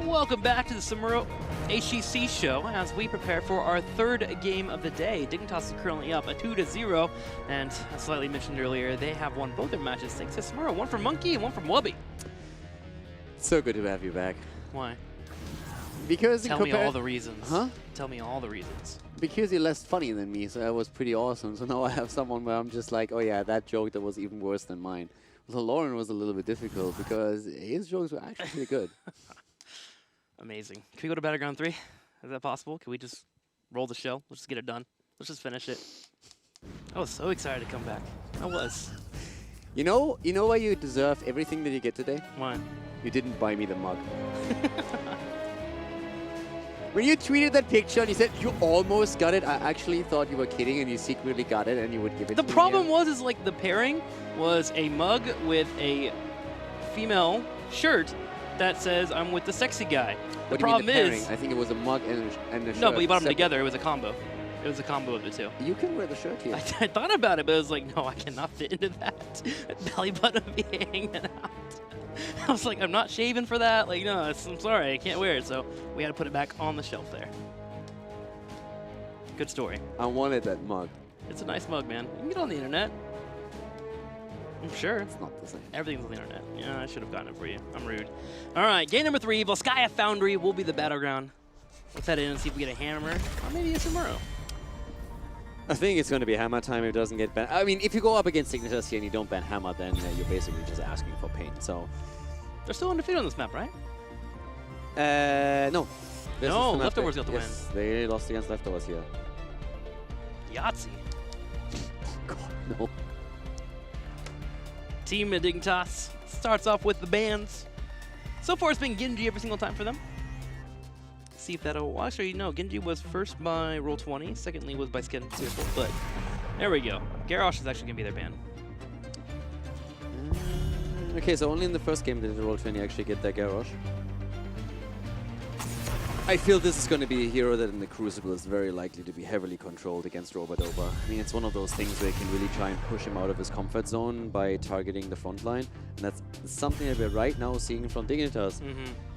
Welcome back to the Samuro HGC show as we prepare for our third game of the day. Dignitas is currently up a 2-0, and as slightly mentioned earlier, they have won both their matches thanks to Samuro. One from Monkey and one from Wubby. So good to have you back. Why? Because Tell me all the reasons. Huh? Tell me all the reasons. Because you're less funny than me, so that was pretty awesome. So now I have someone where I'm just like, oh yeah, that joke that was even worse than mine. So Lauren was a little bit difficult because his jokes were actually pretty good. Amazing. Can we go to Battleground 3? Is that possible? Can we just roll the show? Let's just get it done. Let's just finish it. I was so excited to come back. I was. You know why you deserve everything that you get today? Why? You didn't buy me the mug. When you tweeted that picture and you said you almost got it, I actually thought you were kidding and you secretly got it and you would give it to me. The problem was like the pairing was a mug with a female shirt that says I'm with the sexy guy. The problem is, I think it was a mug and a shirt. No, but you bought them together. It was a combo. It was a combo of the two. You can wear the shirt here. I thought about it, but I was like, no, I cannot fit into that. Belly button would be hanging out. I was like, I'm not shaving for that. Like, no, I'm sorry, I can't wear it. So we had to put it back on the shelf there. Good story. I wanted that mug. It's a nice mug, man. You can get it on the internet. I'm sure. It's not the same. Everything's on the internet. Yeah, I should have gotten it for you. I'm rude. All right, game number 3, Volskaya Foundry will be the battleground. Let's head in and see if we get a hammer or maybe a Samuro. I think it's going to be hammer time if it doesn't get banned. I mean, if you go up against Dignitas here and you don't ban hammer, then you're basically just asking for pain. So they're still undefeated on this map, right? No. No, Leftovers got the win. They lost against Leftovers here. Yahtzee. Oh God, no. Team Dignitas starts off with the bans. So far, it's been Genji every single time for them. See if that'll... Well, actually, no. Genji was first by Roll20. Secondly was by Skin Fearful. But there we go. Garrosh is actually going to be their ban. Okay, so only in the first game did Roll20 actually get that Garrosh. I feel this is going to be a hero that in the Crucible is very likely to be heavily controlled against Robodoba. I mean, it's one of those things where you can really try and push him out of his comfort zone by targeting the front line. And that's something that we're right now seeing from Dignitas.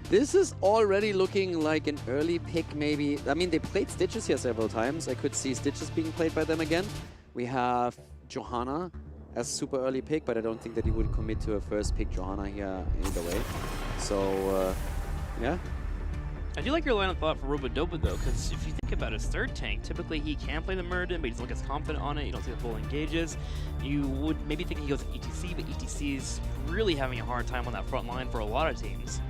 This is already looking like an early pick, maybe. I mean, they played Stitches here several times. I could see Stitches being played by them again. We have Johanna as super early pick, but I don't think that he would commit to a first pick Johanna here either way. So, yeah. I do like your line of thought for Robodoba, though, because if you think about his third tank, typically he can play the Muradin, but he doesn't look as confident on it. You don't see the full engages. You would maybe think he goes ETC, but ETC is really having a hard time on that front line for a lot of teams.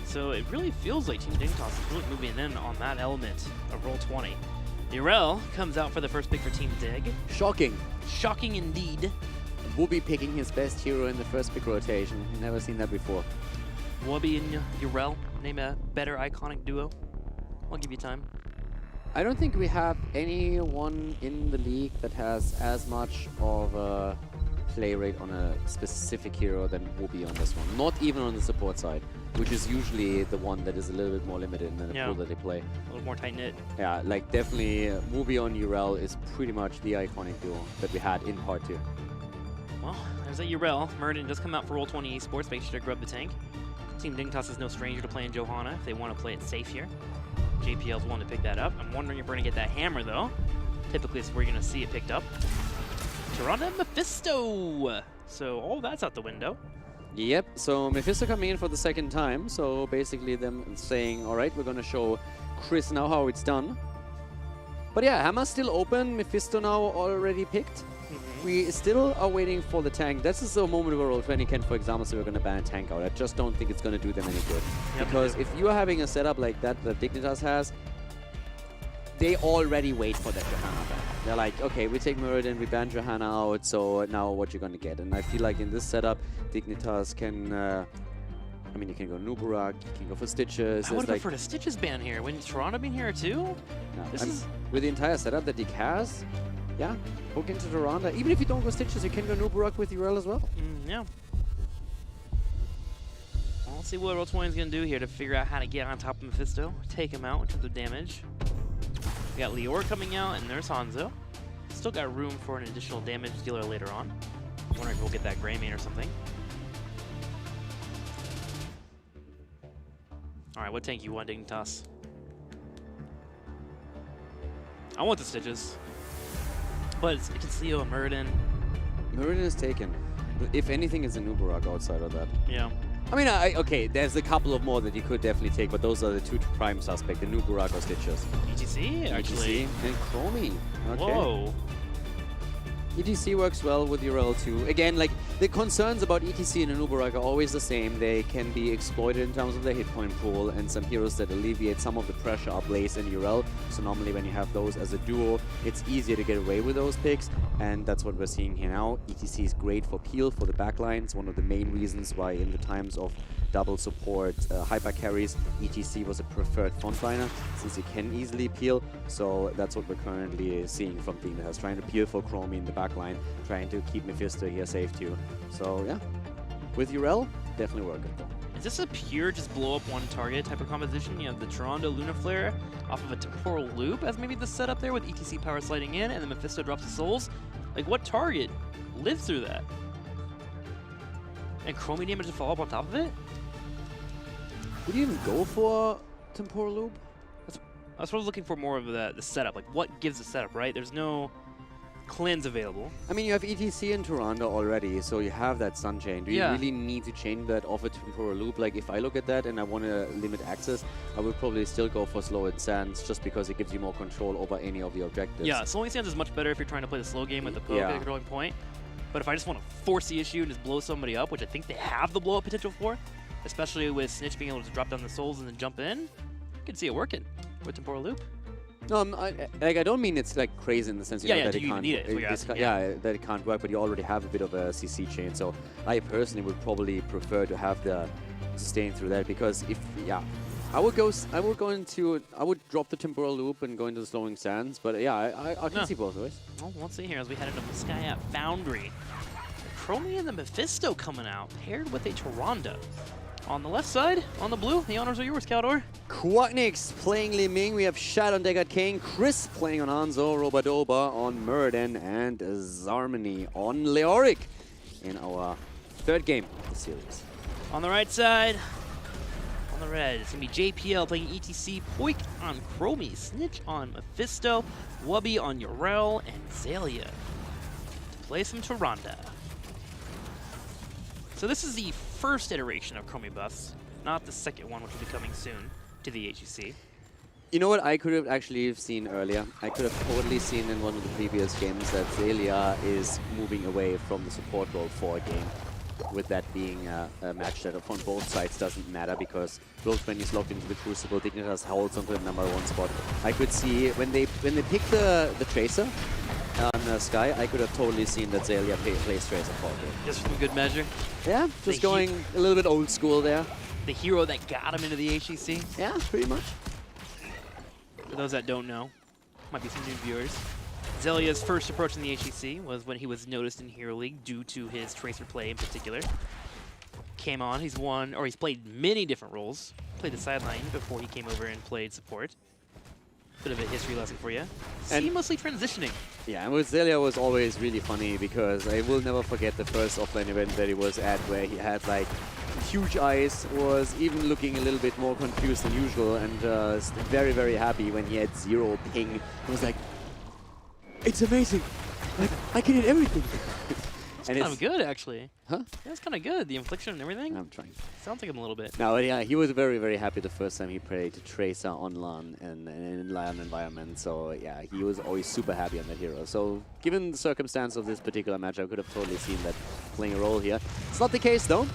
So it really feels like Team Dignitas is really moving in on that element of Roll20. Urel comes out for the first pick for Team Dig. Shocking. Shocking indeed. Wubby picking his best hero in the first pick rotation. Never seen that before. Wubby and Urel, name a better iconic duo. I'll give you time. I don't think we have anyone in the league that has as much of a play rate on a specific hero than Wubby on this one. Not even on the support side, which is usually the one that is a little bit more limited in the pool that they play. A little more tight-knit. Yeah, like definitely Wubby on Urel is pretty much the iconic duo that we had in part 2. Well, there's a Urel. Muradin does come out for Roll20 Esports. Make sure to grab the tank. Team Dignitas is no stranger to playing Johanna if they want to play it safe here. JPL's one to pick that up. I'm wondering if we're going to get that hammer, though. Typically, it's where you're going to see it picked up. Tirana Mephisto! So all that's out the window. Yep, so Mephisto coming in for the second time. So basically them saying, all right, we're going to show Chris now how it's done. But yeah, hammer's still open. Mephisto now already picked. We still are waiting for the tank. This is a moment where Roll20 can, for example, say we're going to ban a tank out. I just don't think it's going to do them any good. Yep. Because if you are having a setup like that Dignitas has, they already wait for that Johanna ban. They're like, okay, we take Muradin, we ban Johanna out, so now what you're going to get? And I feel like in this setup, Dignitas can... I mean, you can go Nubarak, you can go for Stitches. I would have preferred a Stitches ban here. Wouldn't Toronto been here too? No, with the entire setup that Dig has, yeah, hook into Duranda. Even if you don't go Stitches, you can go Nubarak with Urel as well. Yeah. Well, let's see what Roll20 is going to do here to figure out how to get on top of Mephisto, take him out in terms of damage. We got Lior coming out, and there's Hanzo. Still got room for an additional damage dealer later on. Wondering if we'll get that Greymane or something. All right, what tank you want, Dignitas? I want the Stitches. But it's Leo and Muradin. Muradin is taken. If anything, it's a Nubarak outside of that. Yeah. I mean, okay, there's a couple of more that you could definitely take, but those are the two prime suspects, the Nubarak or Stitches. ETC, actually. ETC and Chromie. Okay. Whoa. ETC works well with URL too. Again, like, the concerns about ETC and Nubarak are always the same. They can be exploited in terms of their hit point pool, and some heroes that alleviate some of the pressure are Blaze and URL. So normally when you have those as a duo, it's easier to get away with those picks, and that's what we're seeing here now. ETC is great for peel for the backline. It's one of the main reasons why in the times of double support hyper carries, ETC was a preferred frontliner since he can easily peel. So that's what we're currently seeing from Dignitas, trying to peel for Chromie in the backline, trying to keep Mephisto here safe too. So yeah, with URL, definitely working though. Is this a pure just blow up one target type of composition? You have the Toronto Luna Flare off of a temporal loop as maybe the setup there with ETC power sliding in and then Mephisto drops the souls? Like, what target lives through that? And Chromie damage to follow up on top of it? Would you even go for temporal loop? That's what I was looking for, more of the setup. Like, what gives the setup, right? There's no cleanse available. I mean, you have ETC in Toronto already, so you have that Sun Chain. Do you Yeah. really need to change that off a temporal loop? Like, if I look at that and I want to limit access, I would probably still go for Slow and Sands just because it gives you more control over any of the objectives. Yeah, slowing sands is much better if you're trying to play the slow game with the poke at the controlling point. But if I just want to force the issue and just blow somebody up, which I think they have the blow up potential for, especially with Snitch being able to drop down the souls and then jump in, I can see it working with temporal loop. No, I don't mean it's like crazy in the sense that do it you can't. need it? Is what you're asking, that it can't work, but you already have a bit of a CC chain. So I personally would probably prefer to have the sustain through that because I would drop the temporal loop and go into the slowing sands. But yeah, I can see both ways. Well, we'll see here as we head into the Sky App Foundry. Chromie and the Mephisto coming out, paired with a Tyrande. On the left side, on the blue, the honors are yours, Caldor. Quacknix playing Li Ming. We have Shad on Deckard Kane. Chris playing on Hanzo. Robadoba on Muradin. And Zarmany on Leoric in our third game of the series. On the right side, on the red, it's going to be JPL playing ETC. Poik on Chromie. Snitch on Mephisto. Wubby on Urel. And Zalia to play some Tyrande. So this is the first iteration of Chromie buffs, not the second one, which will be coming soon to the HGC. You know what I could have actually seen earlier? I could have totally seen in one of the previous games that Zalia is moving away from the support role for a game. With that being a match that on both sides doesn't matter because Roll20 is locked into the Crucible, Dignitas holds onto the #1 spot. I could see when they pick the Tracer on Sky, I could have totally seen that Zalia plays Tracer for good. Just from good measure. Yeah, just going a little bit old school there. The hero that got him into the HGC. Yeah, pretty much. For those that don't know, might be some new viewers. Zelia's first approach in the HGC was when he was noticed in Hero League due to his Tracer play in particular. Came on, he's played many different roles. Played the sideline before he came over and played support. Bit of a history lesson for you. Seamlessly transitioning. Yeah, and with Zalia was always really funny because I will never forget the first offline event that he was at where he had like huge eyes, was even looking a little bit more confused than usual and very, very happy when he had 0 ping. He was like, it's amazing. Like, I can hit everything. It's kind of good, actually. Huh? Yeah, it's kind of good. The infliction and everything. I'm trying. Sounds like him a little bit. No, yeah, he was very, very happy the first time he played Tracer on LAN and in LAN environment. So yeah, he was always super happy on that hero. So given the circumstance of this particular match, I could have totally seen that playing a role here. It's not the case though.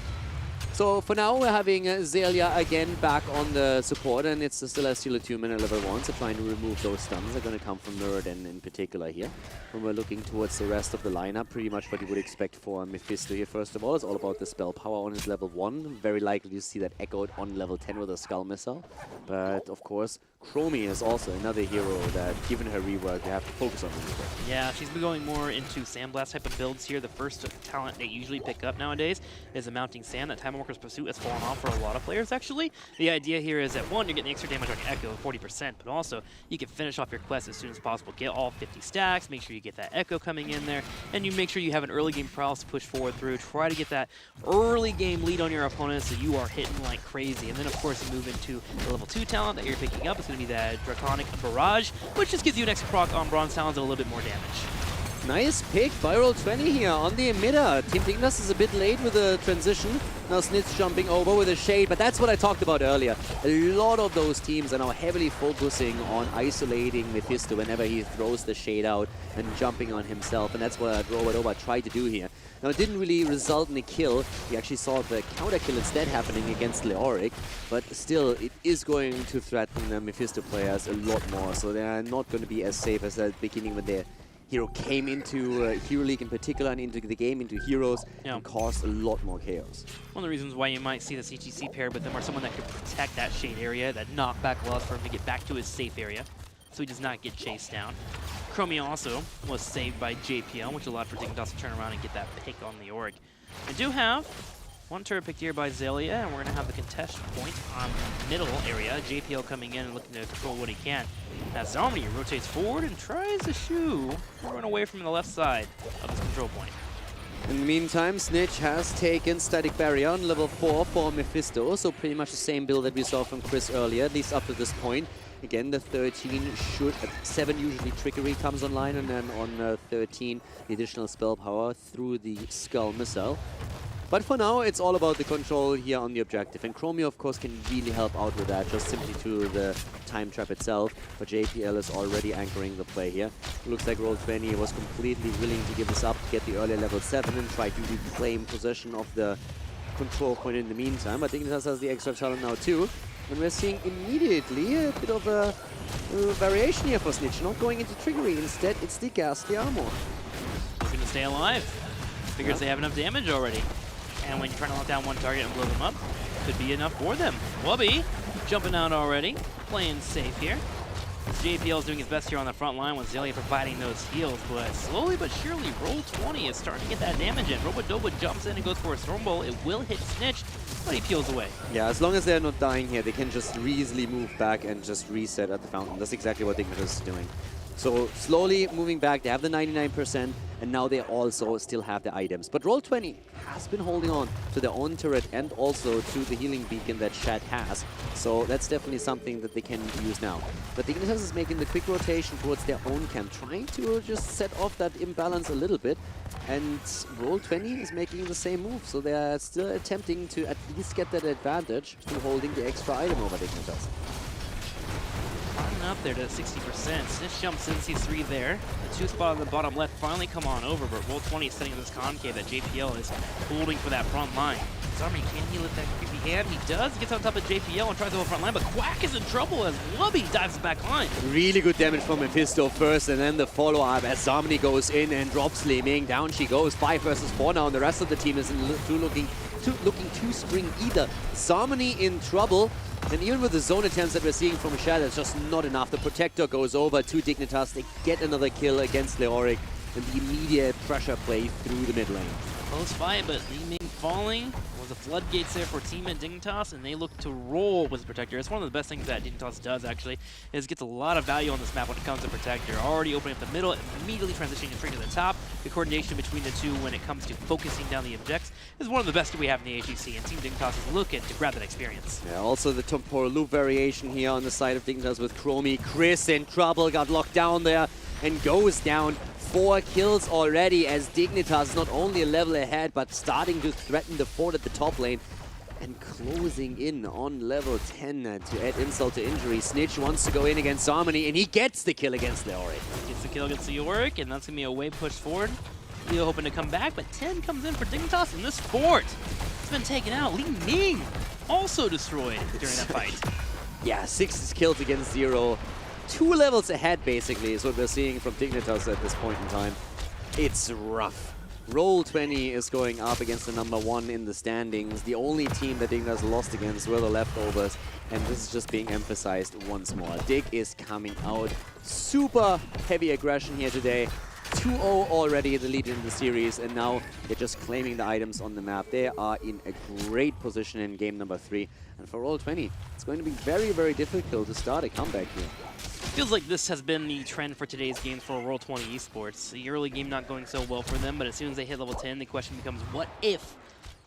So for now, we're having Zalia again back on the support, and it's the Celestial Attunement at level 1, so trying to remove those stuns. They're going to come from Muradin in particular here. When we're looking towards the rest of the lineup, pretty much what you would expect for Mephisto here, first of all. It's all about the spell power on his level 1. Very likely to see that echoed on level 10 with a Skull Missile. But of course, Chromie is also another hero that, given her rework, you have to focus on. Yeah, she's been going more into Sandblast type of builds here. The first talent they usually pick up nowadays is a Mounting Sand. That time Smoker's Pursuit has fallen off for a lot of players, actually. The idea here is that, one, you're getting extra damage on your Echo, 40%, but also you can finish off your quest as soon as possible. Get all 50 stacks, make sure you get that Echo coming in there, and you make sure you have an early game prowess to push forward through. Try to get that early game lead on your opponent so you are hitting like crazy. And then, of course, you move into the level 2 talent that you're picking up. It's going to be that Draconic Barrage, which just gives you an extra proc on Bronze Talons and a little bit more damage. Nice pick by Roll20 here on the emitter. Team Dignitas is a bit late with the transition. Now Snitch jumping over with a shade, but that's what I talked about earlier. A lot of those teams are now heavily focusing on isolating Mephisto whenever he throws the shade out and jumping on himself, and that's what Robodoba tried to do here. Now it didn't really result in a kill. We actually saw the counter kill instead happening against Leoric, but still it is going to threaten the Mephisto players a lot more, so they're not going to be as safe as at the beginning when their hero came into Hero League in particular and into the game, into Heroes, and caused a lot more chaos. One of the reasons why you might see the HGC pair with them are someone that could protect that shade area, that knockback allows for him to get back to his safe area, so he does not get chased down. Chromie also was saved by JPL, which allowed for Dignitas to turn around and get that pick on the org. I do have one turret picked here by Zelia, and we're going to have the contest point on the middle area. JPL coming in and looking to control what he can. As Zomni rotates forward and tries to shoo, run away from the left side of his control point. In the meantime, Snitch has taken Static Barrier on level 4 for Mephisto, so pretty much the same build that we saw from Chris earlier, at least up to this point. Again, the 13 should, at 7 usually Trickery comes online, and then on 13 the additional spell power through the Skull Missile. But for now, it's all about the control here on the objective. And Chromie, of course, can really help out with that, just simply to the time trap itself. But JPL is already anchoring the play here. Looks like Roll20 was completely willing to give this up, get the early level 7, and try to reclaim possession of the control point in the meantime. But Dignitas has the extra talent now too. And we're seeing immediately a bit of a variation here for Snitch. Not going into Trickery, instead it's the Ghastly Armor. Looking to stay alive. Figures they have enough damage already. And when you're trying to lock down one target and blow them up, could be enough for them. Wubby jumping out already, playing safe here. JPL is doing his best here on the front line with Zelia providing those heals, but slowly but surely Roll20 is starting to get that damage in. Robodoba jumps in and goes for a Stormbolt. It will hit Snitch, but he peels away. Yeah, as long as they're not dying here, they can just easily move back and just reset at the fountain. That's exactly what Dignitas is doing. So slowly moving back, they have the 99%, and now they also still have the items. But Roll20 has been holding on to their own turret and also to the healing beacon that Shad has. So that's definitely something that they can use now. But Dignitas is making the quick rotation towards their own camp, trying to just set off that imbalance a little bit. And Roll20 is making the same move, so they're still attempting to at least get that advantage through holding the extra item over Dignitas. Up there to 60%. Snitch jumps in, sees 3 there. The 2 spot on the bottom left finally come on over, but Roll20 is setting up this concave that JPL is holding for that front line. Zomni, can he lift that creepy hand? He does. He gets on top of JPL and tries to go front line, but Quack is in trouble as Wubby dives back line. Really good damage from Mephisto first, and then the follow-up as Zomni goes in and drops Liming. Down she goes. 5 versus 4 now, and the rest of the team isn't looking too spring either. Zomni in trouble. And even with the zone attempts that we're seeing from Shad, it's just not enough. The Protector goes over to Dignitas. They get another kill against Leoric, and the immediate pressure play through the mid lane. Close fight, but Li Ming falling. The floodgates there for Team and Dignitas, and they look to roll with the Protector. It's one of the best things that Dignitas does, actually, is gets a lot of value on this map when it comes to Protector. Already opening up the middle, immediately transitioning straight to the top. The coordination between the two when it comes to focusing down the objects is one of the best we have in the HGC, and Team Dignitas is looking to grab that experience. Yeah, also the temporal loop variation here on the side of Dignitas with Chromie. Chris in trouble, got locked down there, and goes down. 4 kills already as Dignitas is not only a level ahead, but starting to threaten the fort at the top lane and closing in on level 10 to add insult to injury. Snitch wants to go in against Harmony, and he gets the kill against Leoric. Gets the kill against Leoric, and that's going to be a way push forward. Leo hoping to come back, but 10 comes in for Dignitas, and this fort has been taken out. Li Ming also destroyed during that fight. Yeah, 6 kills against 0. 2 levels ahead, basically, is what we're seeing from Dignitas at this point in time. It's rough. Roll20 is going up against the #1 in the standings. The only team that Dignitas lost against were the leftovers, and this is just being emphasized once more. Dig is coming out. Super heavy aggression here today. 2-0 already the lead in the series, and now they're just claiming the items on the map. They are in a great position in game number 3. And for Roll20, it's going to be very, very difficult to start a comeback here. Feels like this has been the trend for today's games for Roll20 Esports. The early game not going so well for them, but as soon as they hit level 10, the question becomes, what if?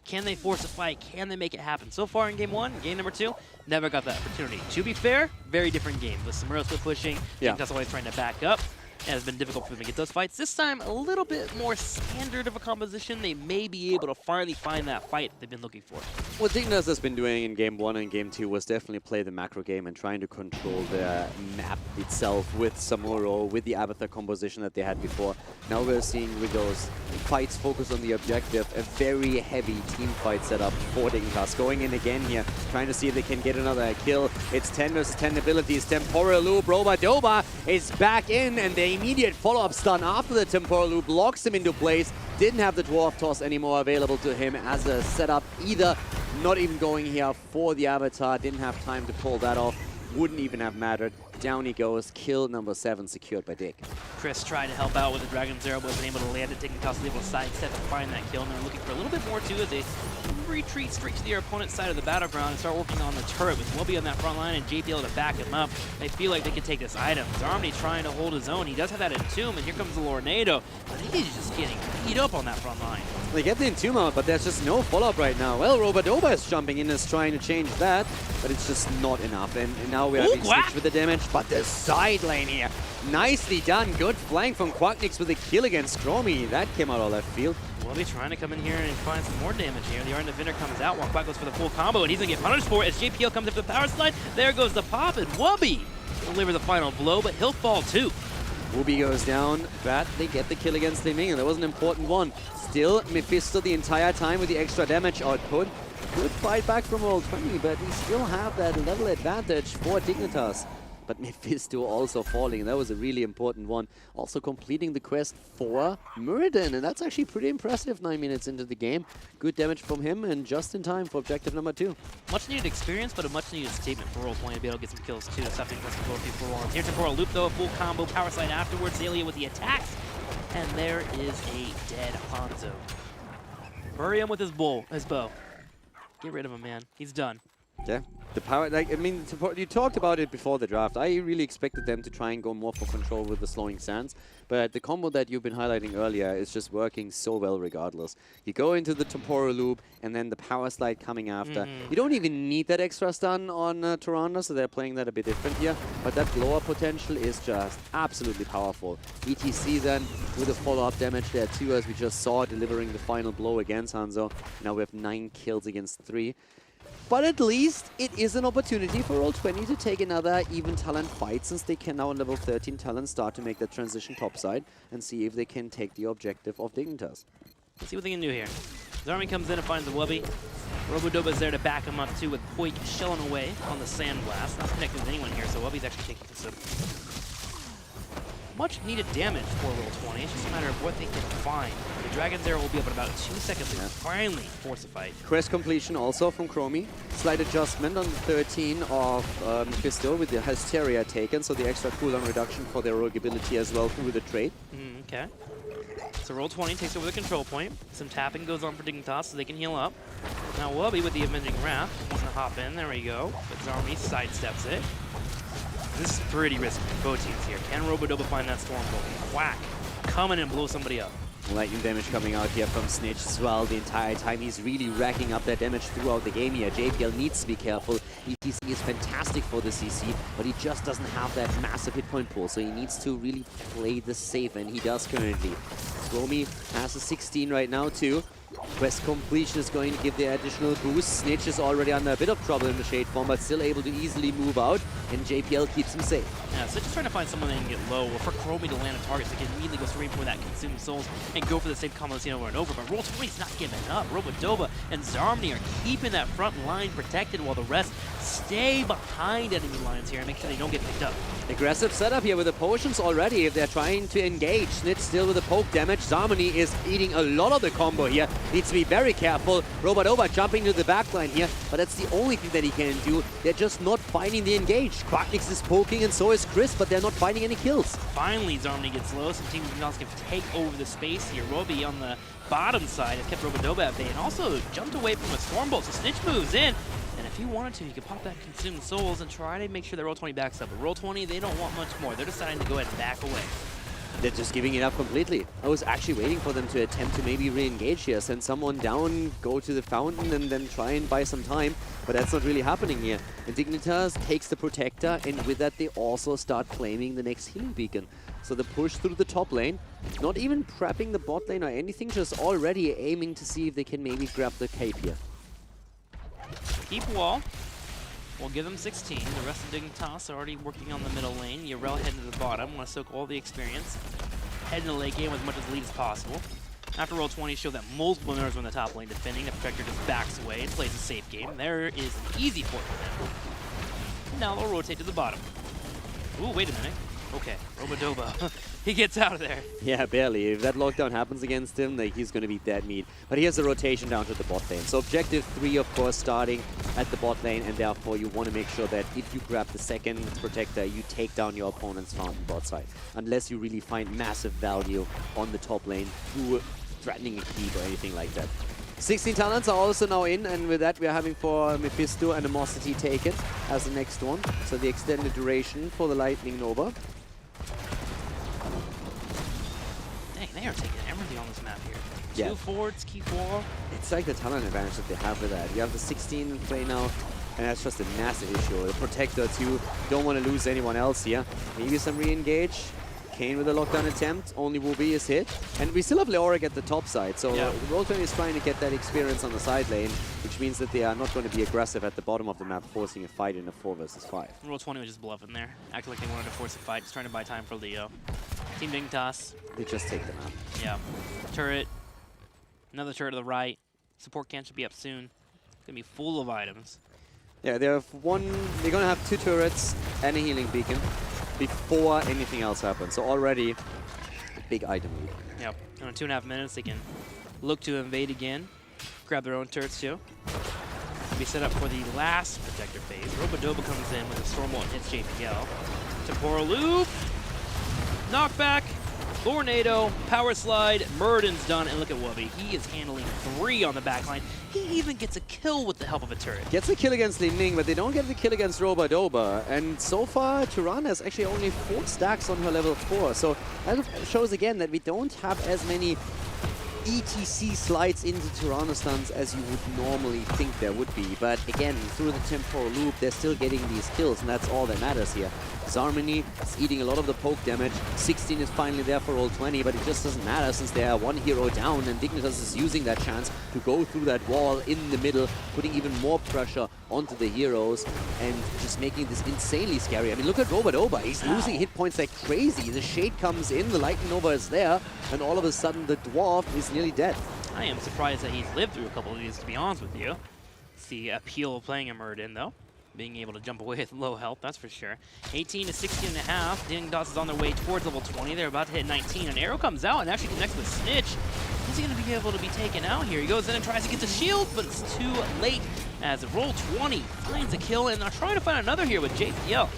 Can they force a fight? Can they make it happen? So far in game 1, game number 2, never got that opportunity. To be fair, very different game. With Samuro still pushing, Dignitas always trying to back up. It has been difficult for them to get those fights. This time, a little bit more standard of a composition. They may be able to finally find that fight they've been looking for. What Dignitas has been doing in game 1 and game 2 was definitely play the macro game and trying to control the map itself with Samuro, with the Abathur composition that they had before. Now we're seeing with those fights focus on the objective, a very heavy team fight setup for Dignitas. Going in again here, trying to see if they can get another kill. It's 10 versus 10 abilities. Temporal Loop, Roba is back in, and the immediate follow-up stun after the Temporal Loop locks him into place. Didn't have the Dwarf Toss anymore available to him as a setup either. Not even going here for the Avatar. Didn't have time to pull that off. Wouldn't even have mattered. Down he goes. Kill number 7 secured by Dig. Chris tried to help out with the Dragon Zero, but wasn't able to land it. Dignitas was able to sidestep and find that kill, and they're looking for a little bit more too as they retreat straight to their opponent's side of the battleground and start working on the turret with Wubby on that front line and JPL to back him up. They feel like they can take this item. Zarmny trying to hold his own. He does have that Entomb, and here comes the Lornado. But he's just getting beat up on that front line. They get the Entomb out, but there's just no follow-up right now. Well, Roba is jumping in, is trying to change that, but it's just not enough. And now we're having Stitch with the damage, but the side lane here. Nicely done. Good flank from Quacknix with a kill against Stromy. That came out of left field. Wubby trying to come in here and find some more damage here. The Ardent Defender comes out while Quack goes for the full combo, and he's going to get punished for it as JPL comes up for the power slide. There goes the pop, and Wubby delivers the final blow, but he'll fall too. Wubby goes down, but they get the kill against Liming. That was an important one. Still, Mephisto the entire time with the extra damage output. Good fight back from Roll20, but we still have that level advantage for Dignitas. But Mephisto also falling. That was a really important one. Also completing the quest for Muradin, and that's actually pretty impressive 9 minutes into the game. Good damage from him, and just in time for objective number 2. Much needed experience, but a much needed statement for Roll20 to be able to get some kills too. Something for some people on. Here's Temporal Loop though, a full combo, power slide afterwards. Zalia with the attacks, and there is a dead Hanzo. Bury him with his bow. Get rid of him, man. He's done. Yeah, the power, like, I mean, you talked about it before the draft. I really expected them to try and go more for control with the slowing sands, but the combo that you've been highlighting earlier is just working so well regardless. You go into the Temporal Loop and then the power slide coming after. You don't even need that extra stun on Tyrande, so they're playing that a bit different here, but that blower potential is just absolutely powerful. ETC then with a follow-up damage there too, as we just saw, delivering the final blow against Hanzo. Now we have 9 kills against 3. But at least it is an opportunity for Roll20 to take another even talent fight, since they can now on level 13 talent start to make that transition topside and see if they can take the objective of Dignitas. Let's see what they can do here. Zarmy comes in and finds the Wubby. Robodoba's there to back him up too with Poik shelling away on the Sandblast. Not connecting with anyone here, so Wubby's actually taking some much needed damage for Roll20. It's just a matter of what they can find. The Dragon's Arrow will be up in about 2 seconds to finally force a fight. Quest completion also from Chromie. Slight adjustment on the 13 of Mephisto with the Hysteria taken, so the extra cooldown reduction for their rogue ability as well through the trade. Okay. So Roll20 takes over the control point. Some tapping goes on for Dignitas so they can heal up. Now Wubby with the Avenging Wrath wants to hop in. There we go. But Zarmy sidesteps it. This is pretty risky for both teams here. Can Robodoba find that Stormbolt? Whack. Come in and blow somebody up. Lightning damage coming out here from Snitch as well the entire time. He's really racking up that damage throughout the game here. JPL needs to be careful. ETC is fantastic for the CC, but he just doesn't have that massive hit point pool, so he needs to really play this safe, and he does currently. Romy has a 16 right now too. Quest completion is going to give the additional boost. Snitch is already under a bit of trouble in the Shade form, but still able to easily move out, and JPL keeps him safe. Yeah, so just trying to find someone that can get low, or for Chromie to land a target so they can immediately go straight for that Consume Souls and go for the same combo seen over and over. But Roll20's not giving up. Robodoba and Zarmny are keeping that front line protected while the rest stay behind enemy lines here and make sure they don't get picked up. Aggressive setup here with the potions already if they're trying to engage. Snitch still with the poke damage. Zarmony is eating a lot of the combo here. Needs to be very careful. Robodova jumping to the backline here, but that's the only thing that he can do. They're just not finding the engage. Quacknix is poking and so is Chris, but they're not finding any kills. Finally, Zarmony gets low, so Team Dignitas can take over the space here. Roby on the bottom side has kept Robodova at bay and also jumped away from a Stormbolt, so Snitch moves in. And if he wanted to, he could pop that Consumed Souls and try to make sure that Roll20 backs up. But Roll20, they don't want much more. They're deciding to go ahead and back away. They're just giving it up completely. I was actually waiting for them to attempt to maybe re-engage here, send someone down, go to the fountain, and then try and buy some time. But that's not really happening here. And Dignitas takes the Protector, and with that they also start claiming the next healing beacon. So the push through the top lane, not even prepping the bot lane or anything, just already aiming to see if they can maybe grab the cape here. Keep wall. We'll give them 16. The rest of Dignitas are already working on the middle lane. Yarel heading to the bottom. Want to soak all the experience. Head in the late game with as much as lead as possible. After Roll20 showed that multiple members were in the top lane defending, the Protector just backs away and plays a safe game. There is an easy port for them. Now they'll rotate to the bottom. Ooh, wait a minute. Okay, Robodova. He gets out of there. Yeah, barely. If that lockdown happens against him, like, he's going to be dead meat. But he has the rotation down to the bot lane. So objective 3, of course, starting at the bot lane, and therefore you want to make sure that if you grab the second Protector, you take down your opponent's fountain bot side. Unless you really find massive value on the top lane through threatening a keep or anything like that. 16 talents are also now in, and with that we are having for Mephisto Animosity taken as the next one. So the extended duration for the Lightning Nova. Dang, they are taking everything on this map here. Yeah. 2 forwards, keep wall. It's like the talent advantage that they have with that. You have the 16 in play now, and that's just a massive issue. The Protector too, don't want to lose anyone else here. Maybe some re-engage. Kane with a lockdown attempt, only Wubi is hit. And we still have Leoric at the top side, so yeah. Roll20 is trying to get that experience on the side lane, which means that they are not going to be aggressive at the bottom of the map, forcing a fight in a 4 versus 5. Roll20 was just bluffing there. Acting like they wanted to force a fight, just trying to buy time for Leo. Team Dignitas. They just take the map. Yeah. Turret. Another turret to the right. Support camp should be up soon. Gonna be full of items. Yeah, they're gonna have 2 turrets and a healing beacon before anything else happens. So already a big item lead. Yep. In 2.5 minutes they can look to invade again. Grab their own turrets too. Be set up for the last Protector phase. Robodova comes in with a Stormbolt and hits JPL. Temporal Loop. Knockback. Tornado, Power Slide, Murden's done, and look at Wubby. He is handling 3 on the backline. He even gets a kill with the help of a turret. Gets a kill against Li Ning, but they don't get the kill against Robodova. And so far, Turan has actually only 4 stacks on her level 4. So that shows again that we don't have as many ETC slides into Tyrannostans as you would normally think there would be. But again, through the temporal loop, they're still getting these kills, and that's all that matters here. Zarmony is eating a lot of the poke damage. 16 is finally there for Roll20, but it just doesn't matter since they are 1 hero down, and Dignitas is using that chance to go through that wall in the middle, putting even more pressure onto the heroes, and just making this insanely scary. I mean, look at Robodova. He's losing hit points like crazy. The Shade comes in, the Lightning Nova is there, and all of a sudden the Dwarf is nearly dead. I am surprised that he's lived through a couple of these, to be honest with you. It's the appeal of playing a Murden, though. Being able to jump away with low health, that's for sure. 18 to 16 and a half. Dignitas is on their way towards level 20. They're about to hit 19. An arrow comes out and actually connects with Snitch. Is he going to be able to be taken out here? He goes in and tries to get the shield, but it's too late as Roll20 finds a kill, and they're trying to find another here with JPL.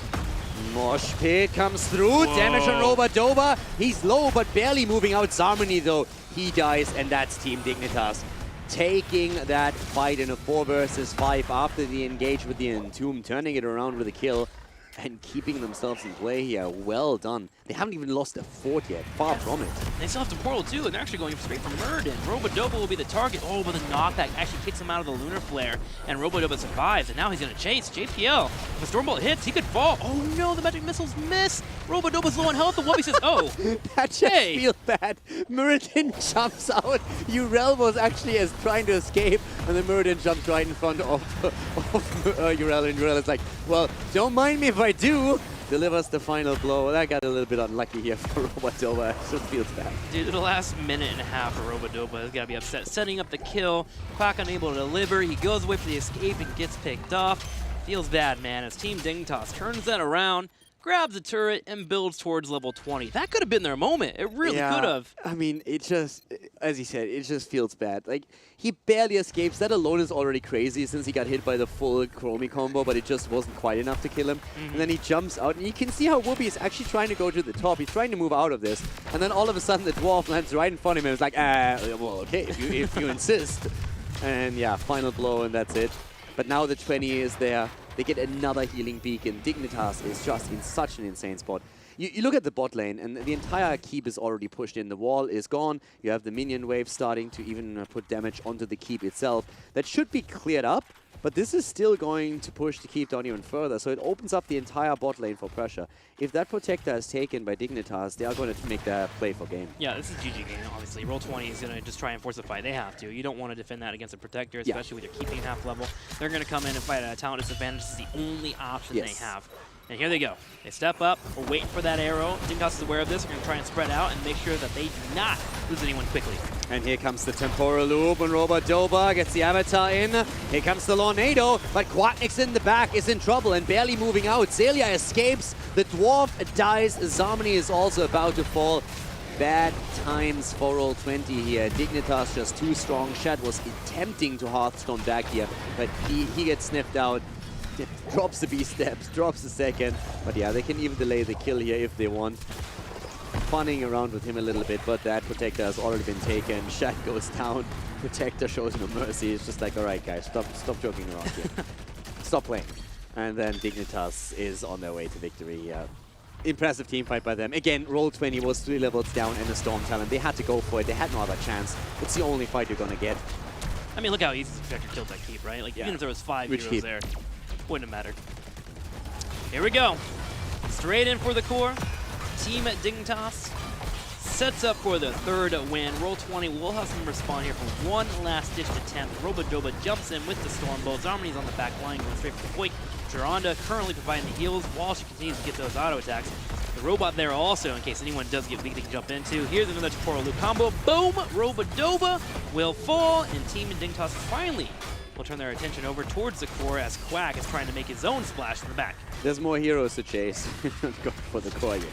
Mosh Pit comes through. Whoa. Damage on Robodova. He's low, but barely moving out. Zarmony, though, he dies, and that's Team Dignitas taking that fight in a 4 versus 5 after the engage with the Entomb, turning it around with a kill and keeping themselves in play here. Well done. They haven't even lost a fort yet. Far from it. They still have the portal too, and they're actually going straight for Murden. Robodova will be the target. Oh, but the knockback actually kicks him out of the Lunar Flare, and Robodova survives, and now he's going to chase. JPL, if a Stormbolt hits, he could fall. Oh no, the magic missiles miss. Robodova's low on health, and Wubby says, oh. That just feels bad. Muradin jumps out. Urel was actually trying to escape, and then Muradin jumps right in front of Urel, and Urel is like, well, don't mind me if I do. Delivers the final blow. That got a little bit unlucky here for Robodova. It just feels bad. Dude, the last minute and a half for Robodova has got to be upset. Setting up the kill. Quack unable to deliver. He goes away for the escape and gets picked off. feels bad, man, as Team Dignitas turns that around, grabs a turret, and builds towards level 20. That could have been their moment. It really could have. I mean, it just, as he said, it just feels bad. Like, he barely escapes. That alone is already crazy since he got hit by the full Chromie combo, but it just wasn't quite enough to kill him. And then he jumps out, and you can see how Whoopi is actually trying to go to the top. He's trying to move out of this. And then all of a sudden, the dwarf lands right in front of him. It's like, well, okay, if you insist. And yeah, final blow, and that's it. But now the 20 is there. They get another healing beacon. Dignitas is just in such an insane spot. You look at the bot lane, and the entire keep is already pushed in. The wall is gone. You have the minion wave starting to even put damage onto the keep itself. That should be cleared up, but this is still going to push the keep down even further. So it opens up the entire bot lane for pressure. If that protector is taken by Dignitas, they are going to make that play for game. Yeah, this is GG game, obviously. Roll20 is going to just try and force a fight. They have to. You don't want to defend that against a protector, especially with your keeping half level. They're going to come in and fight at a talent disadvantage. This is the only option they have. And here they go. They step up. We're waiting for that arrow. Dignitas is aware of this. We're going to try and spread out and make sure that they do not lose anyone quickly. And here comes the temporal loop, and Robodoba gets the avatar in. Here comes the Tornado, but Quacknick's in the back is in trouble and barely moving out. Zelia escapes. The dwarf dies. Zamani is also about to fall. Bad times for Roll20 here. Dignitas just too strong. Shad was attempting to Hearthstone back here, but he gets sniffed out. Drops the B steps, drops the second. But yeah, they can even delay the kill here if they want. Funning around with him a little bit, but that protector has already been taken. Shad goes down. Protector shows no mercy. It's just like, all right, guys, stop joking around here. Stop playing. And then Dignitas is on their way to victory. Impressive team fight by them. Again, Roll20 was 3 levels down in the Storm Talent. They had to go for it. They had no other chance. It's the only fight you're going to get. I mean, look how easy Spectre killed that keep, right? Like, even if there was 5 heroes there, wouldn't have mattered. Here we go. Straight in for the core. Team at Dignitas sets up for the third win. Roll20 will have some respawn here for one last-ditch attempt. Robodoba jumps in with the Stormbolt. Zarmany's on the back line going straight for the point. Geronda currently providing the heals while she continues to get those auto attacks. The robot there also, in case anyone does get weak, they can jump into. Here's another temporal loop combo. Boom! Robodoba will fall, and Team Dignitas finally will turn their attention over towards the core as Quack is trying to make his own splash in the back. There's more heroes to chase. Not going for the core yet.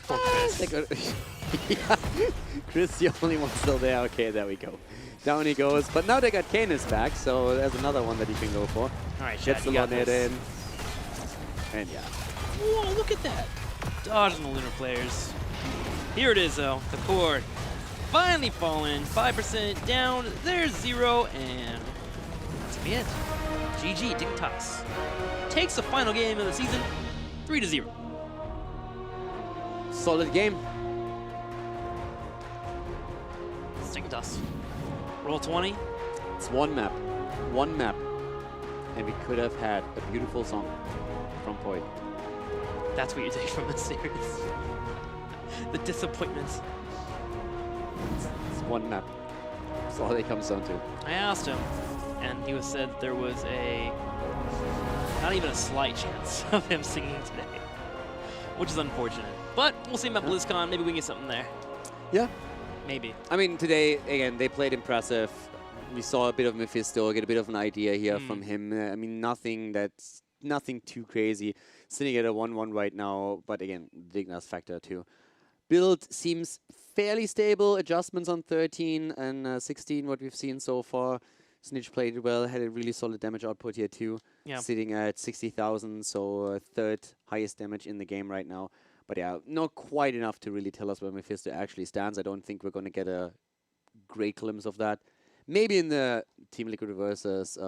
Poor Chris. Yeah. Chris, the only one still there. Okay, there we go. Down he goes. But now they got Canis back, so there's another one that he can go for. All right, gets the Lornette in. And yeah. Whoa, look at that. Dodging the Lunar players. Here it is, though. The core finally fallen. 5% down. There's 0. And that's gonna be it. GG, Dignitas takes the final game of the season 3-0. Solid game. Dignitas. Roll20. It's one map. One map. And we could have had a beautiful song from Poi. That's what you take from this series. The disappointments. It's one map. That's all it comes down to. I asked him, and he said there was not even a slight chance of him singing today, which is unfortunate. But we'll see him at BlizzCon. Maybe we can get something there. Yeah. Maybe. I mean, today, again, they played impressive. We saw a bit of Mephisto, get a bit of an idea here from him. I mean, nothing too crazy. Sitting at a 1-1 right now, but again, Dignitas factor too. Build seems fairly stable. Adjustments on 13 and 16, what we've seen so far. Snitch played it well, had a really solid damage output here too. Yeah. Sitting at 60,000, so third highest damage in the game right now. But yeah, not quite enough to really tell us where Mephisto actually stands. I don't think we're going to get a great glimpse of that. Maybe in the Team Liquid Reverses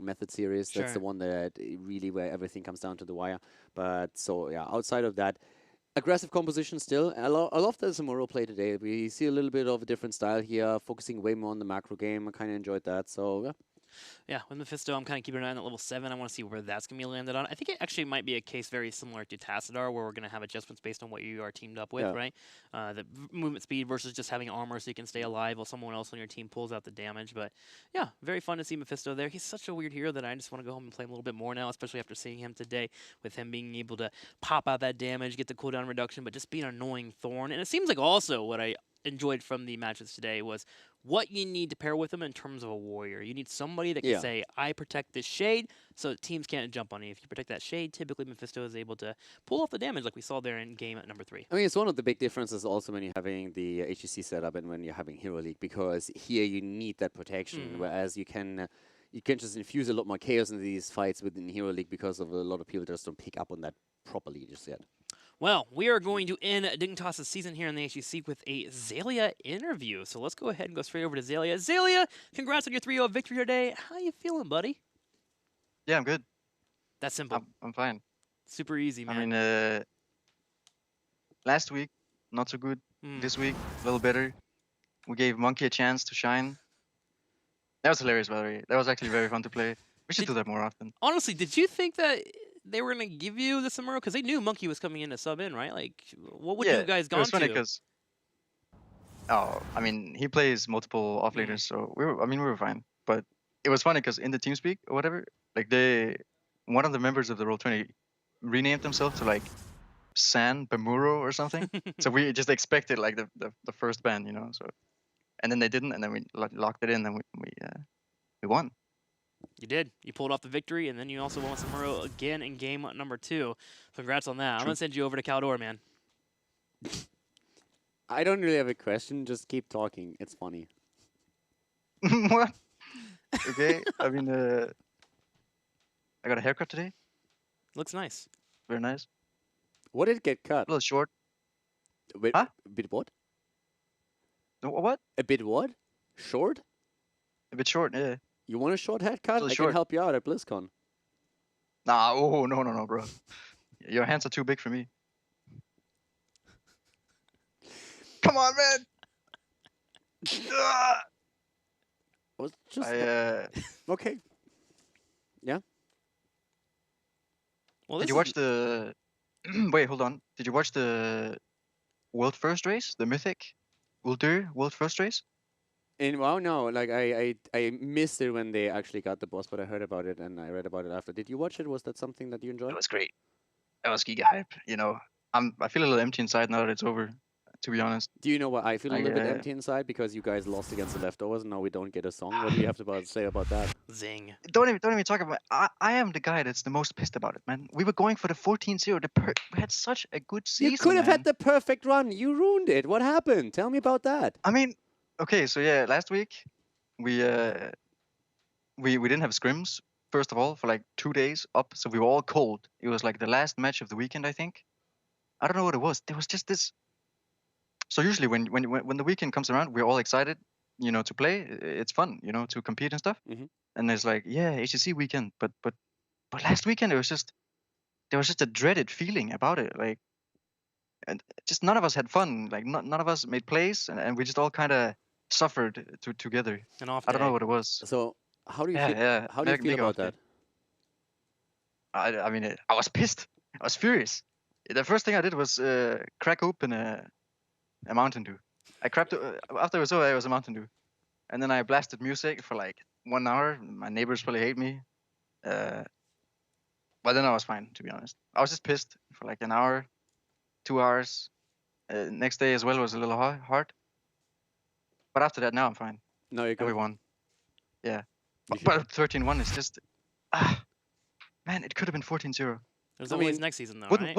Method series, that's the one that really where everything comes down to the wire. But so yeah, outside of that, aggressive composition still. I love the Zamuro play today. We see a little bit of a different style here, focusing way more on the macro game. I kind of enjoyed that. So yeah. Yeah, with Mephisto, I'm kind of keeping an eye on at level 7. I want to see where that's going to be landed on. I think it actually might be a case very similar to Tassadar, where we're going to have adjustments based on what you are teamed up with, right? The movement speed versus just having armor so you can stay alive while someone else on your team pulls out the damage. But yeah, very fun to see Mephisto there. He's such a weird hero that I just want to go home and play him a little bit more now, especially after seeing him today, with him being able to pop out that damage, get the cooldown reduction, but just being an annoying thorn. And it seems like also what I enjoyed from the matches today was what you need to pair with them in terms of a warrior. You need somebody that can say, I protect this shade, so teams can't jump on you. If you protect that shade, typically Mephisto is able to pull off the damage like we saw there in game at number 3. I mean, it's one of the big differences also when you're having the HGC setup and when you're having Hero League, because here you need that protection, whereas you can just infuse a lot more chaos into these fights within Hero League because of a lot of people just don't pick up on that properly just yet. Well, we are going to end Dignitas' season here in the HGC with a Xaylia interview. So let's go ahead and go straight over to Xaylia. Xaylia, congrats on your 3-0 victory today. How you feeling, buddy? Yeah, I'm good. That's simple. I'm fine. Super easy, man. I mean, last week, not so good. This week, a little better. We gave Monkey a chance to shine. That was hilarious, by the way. That was actually very fun to play. We should do that more often. Honestly, did you think that they were going to give you the Samuro? Because they knew Monkey was coming in to sub in, right? Like, what would you guys gone it was funny to? because, I mean, he plays multiple offlaners, so we were fine. But it was funny because in the TeamSpeak or whatever, like one of the members of the Roll20 renamed themselves to like San Bamuro or something. So we just expected like the first ban, you know. So, and then they didn't, and then we locked it in, and we won. You did. You pulled off the victory, and then you also won with Samuro again in game number 2. Congrats on that. I'm going to send you over to Caldor, man. I don't really have a question. Just keep talking. It's funny. What? Okay. I mean, I got a haircut today. Looks nice. Very nice. What did get cut? A little short. Wait, Huh? A bit what? What? A bit what? Short? A bit short, yeah. You want a short haircut? I short. can help you out at BlizzCon. Nah, no, bro. Your hands are too big for me. Come on, man. Was just okay. Yeah. Well, did you watch the? Wait, hold on. Did you watch the World First race, the Mythic World First race? Wow, no, like I missed it when they actually got the boss, but I heard about it and I read about it after. Did you watch it? Was that something that you enjoyed? It was great. That was giga hype. You know, I feel a little empty inside now that it's over. To be honest. Do you know what I feel a little bit empty inside because you guys lost against the leftovers and now we don't get a song? What do you have to say about that? Zing. Don't even talk about it. I am the guy that's the most pissed about it, man. We were going for the 14-0. We had such a good season. You could have had the perfect run. You ruined it. What happened? Tell me about that. I mean, okay, so yeah, last week we didn't have scrims first of all for like 2 days up, so we were all cold. It was like the last match of the weekend, I think. I don't know what it was. There was just this. So usually when the weekend comes around, we're all excited, you know, to play. It's fun, you know, to compete and stuff. And it's like, yeah, HGC weekend. But last weekend there was just a dreaded feeling about it, like, and just none of us had fun. Like none of us made plays, and we just all kind of suffered together. I don't know what it was. So how do you feel? How do you feel about that? I mean, I was pissed. I was furious. The first thing I did was crack open a Mountain Dew. I cracked after it was over. It was a Mountain Dew, and then I blasted music for like 1 hour. My neighbors probably hate me, but then I was fine. To be honest, I was just pissed for like an hour, 2 hours. Next day as well was a little hard, but after that, now I'm fine. No, you we won. Yeah, but 13-1 is just man. It could have been 14-0. There's always next season though, right?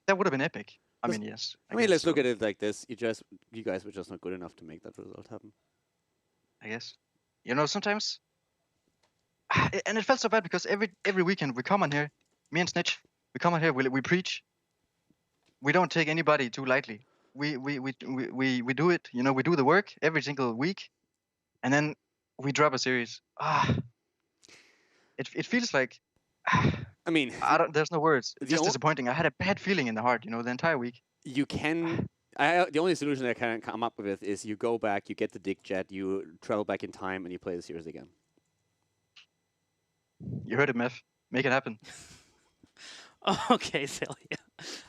That would have been epic. I mean, yes. I mean, let's look at it like this. You guys were just not good enough to make that result happen. I guess. You know, sometimes, and it felt so bad because every weekend we come on here, me and Snitch, we come on here, we preach. We don't take anybody too lightly. We do it. You know, we do the work every single week, and then we drop a series. It feels like. I mean, there's no words. It's just disappointing. I had a bad feeling in the heart, you know, the entire week. You can. The only solution I can come up with is you go back, you get the dig jet, you travel back in time, and you play the series again. You heard it, Meth. Make it happen. Okay, Xaylia.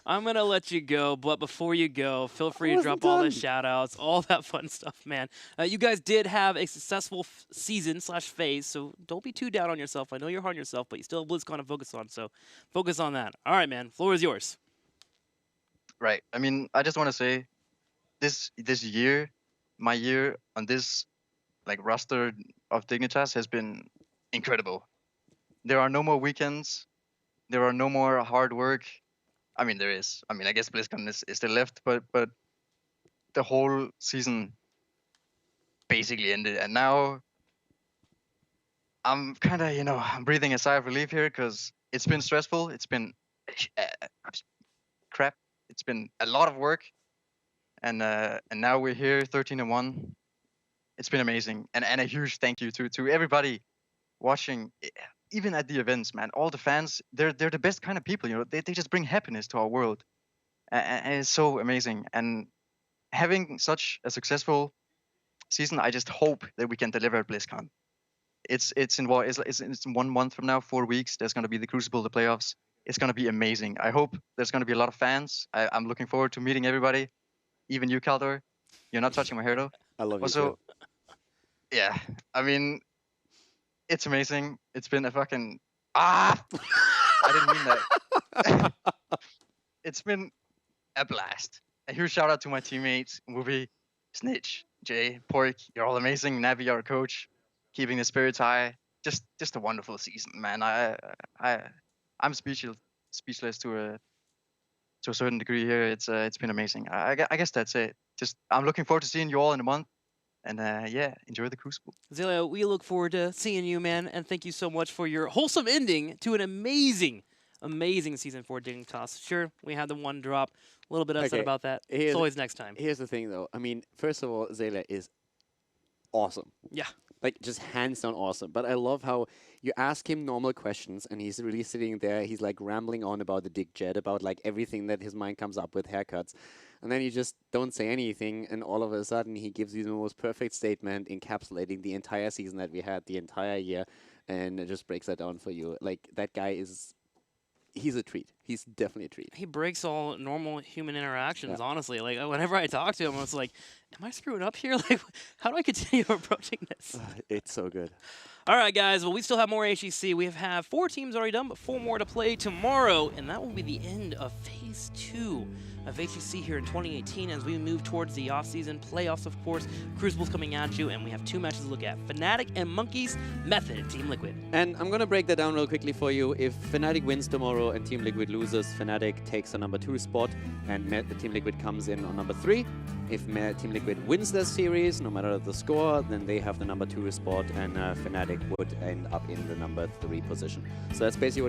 I'm going to let you go, but before you go, feel free to drop all the shout-outs, all that fun stuff, man. You guys did have a successful season/phase, so don't be too down on yourself. I know you're hard on yourself, but you still have BlizzCon to focus on, so focus on that. All right, man. Floor is yours. Right. I mean, I just want to say, this year, my year on this like roster of Dignitas has been incredible. There are no more weekends. There are no more hard work. I mean, there is. I mean, I guess BlizzCon is still left, but the whole season basically ended, and now I'm kind of I'm breathing a sigh of relief here because it's been stressful. It's been uh, crap. It's been a lot of work, and now we're here, 13-1. It's been amazing, and a huge thank you to everybody watching, even at the events, man. All the fans, they're the best kind of people. They just bring happiness to our world, and it's so amazing. And having such a successful season, I just hope that we can deliver at BlizzCon. It's in 1 month from now, 4 weeks. There's gonna be the Crucible, the playoffs. It's gonna be amazing. I hope there's gonna be a lot of fans. I'm looking forward to meeting everybody, even you, Kaldor. You're not touching my hair though. I love you Also, too. yeah, I mean, it's amazing. It's been a fucking I didn't mean that. It's been a blast. A huge shout out to my teammates, Movie, Snitch, Jay, Pork. You're all amazing. Navi, our coach, keeping the spirits high. Just a wonderful season, man. I'm speechless to a certain degree here. It's been amazing. I guess that's it. Just I'm looking forward to seeing you all in a month. And yeah, enjoy the Crucible. Zilio, we look forward to seeing you, man, and thank you so much for your wholesome ending to an amazing season for Dignitas. Sure, we had the one drop. A little bit upset Okay, about that. here's- It's always next time. Here's the thing, though. I mean, first of all, Zayla is awesome. Yeah. Like, just hands down awesome. But I love how you ask him normal questions, and he's really sitting there. He's, like, rambling on about the Dick Jet, about, like, everything that his mind comes up with, haircuts. And then you just don't say anything, and all of a sudden he gives you the most perfect statement encapsulating the entire season that we had, the entire year, and it just breaks that down for you. Like, that guy is... He's a treat. He's definitely a treat. He breaks all normal human interactions, Yeah. honestly. Like, whenever I talk to him, I was like, am I screwing up here? Like, how do I continue approaching this? It's so good. All right, guys. Well, we still have more HGC. We have 4 teams already done, but 4 more to play tomorrow, and that will be the end of Phase 2 of HGC here in 2018 as we move towards the off-season playoffs, of course. Crucible's coming at you, and we have 2 matches to look at. Fnatic and Monkeys, Method and Team Liquid. And I'm going to break that down real quickly for you. If Fnatic wins tomorrow and Team Liquid loses, Fnatic takes the number 2 spot and Team Liquid comes in on number 3. If Team Liquid wins their series, no matter the score, then they have the number 2 spot and Fnatic would end up in the number 3 position. So that's basically what